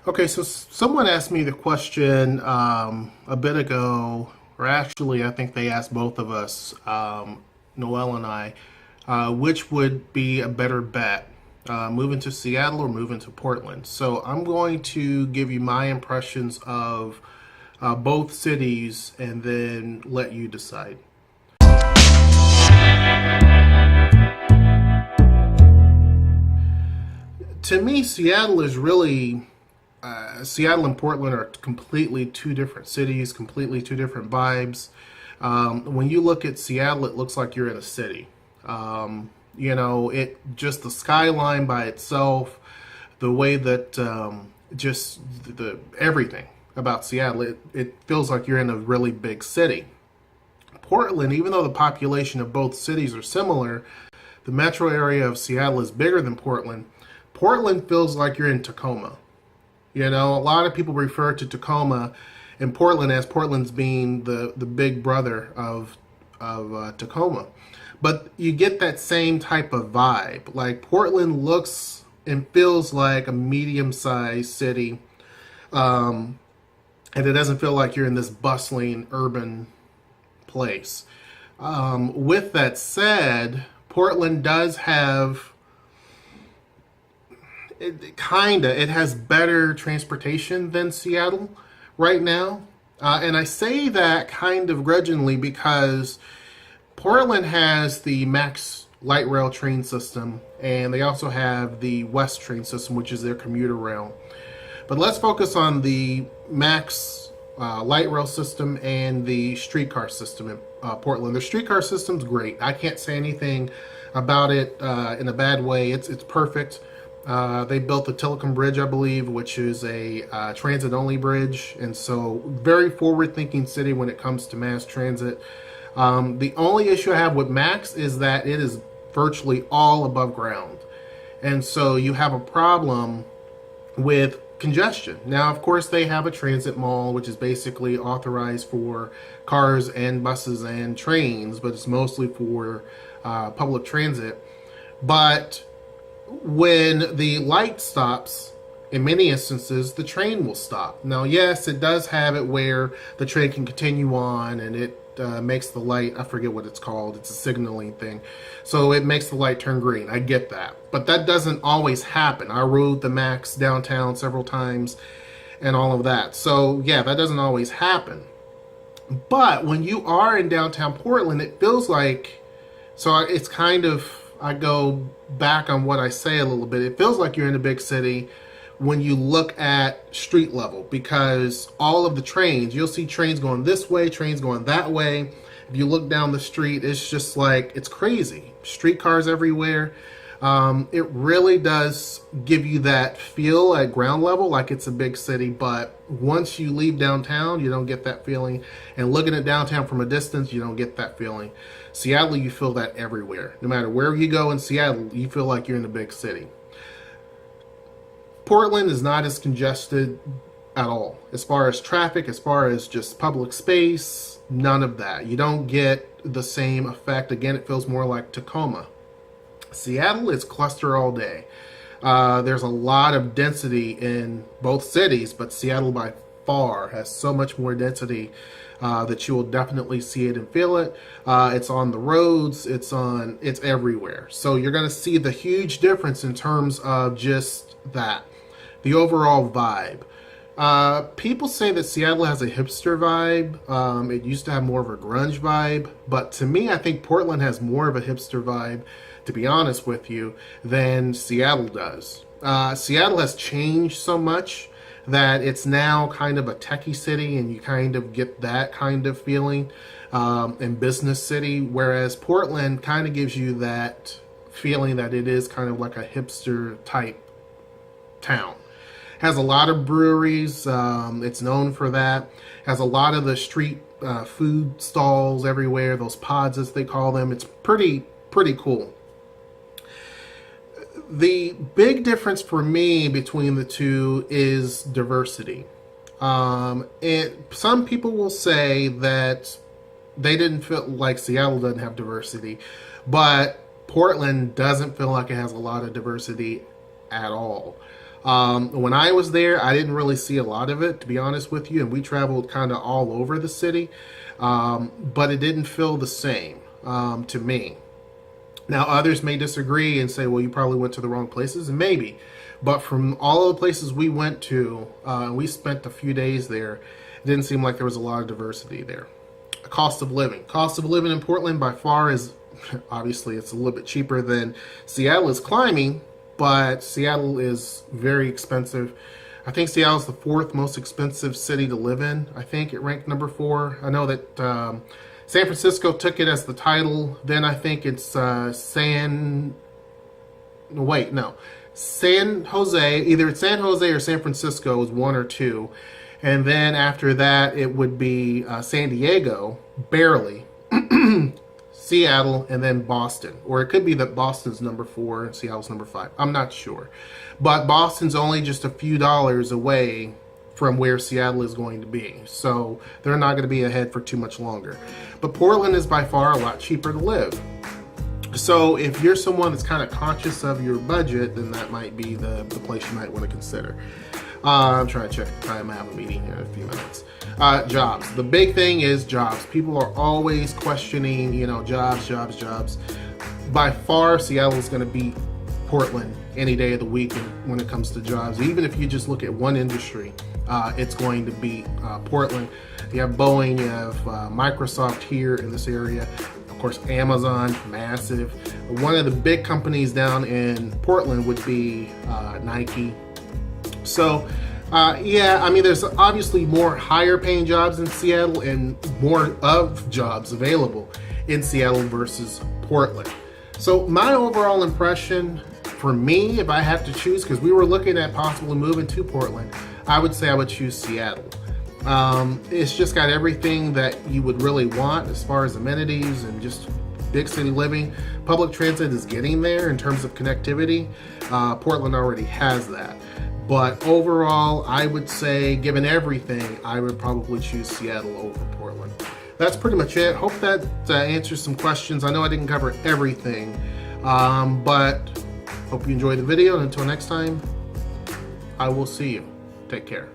Okay, so someone asked me the question a bit ago, or actually, I think they asked both of us, Noel and I, which would be a better bet, moving to Seattle or moving to Portland. So I'm going to give you my impressions of both cities and then let you decide. To me, Seattle is really Seattle and Portland are completely two different cities, completely two different vibes. When you look at Seattle, it looks like you're in a city. It just the skyline by itself, the way that just the everything about Seattle, it feels like you're in a really big city. Portland, even though the population of both cities are similar, the metro area of Seattle is bigger than Portland. Portland feels like you're in Tacoma. A lot of people refer to Tacoma and Portland as Portland's being the big brother of Tacoma. But you get that same type of vibe. Like Portland looks and feels like a medium-sized city, and it doesn't feel like you're in this bustling urban place. With that said, Portland does have it has better transportation than Seattle right now. And I say that kind of grudgingly because Portland has the Max light rail train system, and they also have the West train system, which is their commuter rail. But let's focus on the Max light rail system and the streetcar system in Portland. The streetcar system's great. I can't say anything about it in a bad way. It's perfect. They built the Telecom Bridge, I believe, which is a transit-only bridge, and so very forward-thinking city when it comes to mass transit. The only issue I have with Max is that it is virtually all above ground, and so you have a problem with congestion. Now, of course, they have a transit mall, which is basically authorized for cars and buses and trains, but it's mostly for public transit. But when the light stops, in many instances, the train will stop. Now, yes, it does have it where the train can continue on and it makes the light, I forget what it's called, it's a signaling thing. So it makes the light turn green. I get that. But that doesn't always happen. I rode the Max downtown several times and all of that. So, yeah, that doesn't always happen. But when you are in downtown Portland, it feels like, so it's kind of, I go back on what I say a little bit. It feels like you're in a big city when you look at street level, because all of the trains, you'll see trains going this way, trains going that way. If you look down the street, it's just like, it's crazy. Streetcars everywhere. It really does give you that feel at ground level like it's a big city, but once you leave downtown, you don't get that feeling. And looking at downtown from a distance, you don't get that feeling. Seattle, you feel that everywhere. No matter where you go in Seattle, you feel like you're in a big city. Portland is not as congested at all. As far as traffic, as far as just public space, none of that. You don't get the same effect. Again, it feels more like Tacoma. Seattle is cluster all day. There's a lot of density in both cities, but Seattle by far has so much more density that you will definitely see it and feel it. It's on the roads, it's everywhere. So you're going to see the huge difference in terms of just that, the overall vibe. People say that Seattle has a hipster vibe. It used to have more of a grunge vibe, but to me, I think Portland has more of a hipster vibe, to be honest with you, than Seattle does. Seattle has changed so much that it's now kind of a techie city, and you kind of get that kind of feeling in business city, whereas Portland kind of gives you that feeling that it is kind of like a hipster type town. Has a lot of breweries. It's known for that. Has a lot of the street food stalls everywhere, those pods as they call them. It's pretty cool. The big difference for me between the two is diversity. And some people will say that they didn't feel like Seattle doesn't have diversity, but Portland doesn't feel like it has a lot of diversity at all. When I was there, I didn't really see a lot of it, to be honest with you, and we traveled kind of all over the city, but it didn't feel the same to me. Now, others may disagree and say, well, you probably went to the wrong places, and maybe. But from all of the places we went to, we spent a few days there, it didn't seem like there was a lot of diversity there. Cost of living. Cost of living in Portland by far is, obviously, it's a little bit cheaper than Seattle is climbing, but Seattle is very expensive. I think Seattle is the 4th most expensive city to live in. I think it ranked number 4. I know that San Francisco took it as the title. Then I think it's San Jose. Either it's San Jose or San Francisco is 1 or 2. And then after that, it would be San Diego, barely, Seattle, and then Boston. Or it could be that Boston's number 4 and Seattle's number 5. I'm not sure. But Boston's only just a few dollars away from where Seattle is going to be. So they're not going to be ahead for too much longer. But Portland is by far a lot cheaper to live. So if you're someone that's kind of conscious of your budget, then that might be the place you might want to consider. I'm trying to check the time. I have a meeting here in a few minutes. Jobs. The big thing is jobs. People are always questioning, jobs. By far, Seattle is going to beat Portland any day of the week when it comes to jobs. Even if you just look at one industry, it's going to beat Portland. You have Boeing, you have Microsoft here in this area. Of course, Amazon, massive. One of the big companies down in Portland would be Nike. So, there's obviously more higher paying jobs in Seattle and more of jobs available in Seattle versus Portland. So my overall impression for me, if I had to choose, because we were looking at possibly moving to Portland, I would say I would choose Seattle. It's just got everything that you would really want as far as amenities and just big city living. Public transit is getting there in terms of connectivity. Portland already has that. But overall, I would say, given everything, I would probably choose Seattle over Portland. That's pretty much it. Hope that answers some questions. I know I didn't cover everything, but hope you enjoyed the video. And until next time, I will see you. Take care.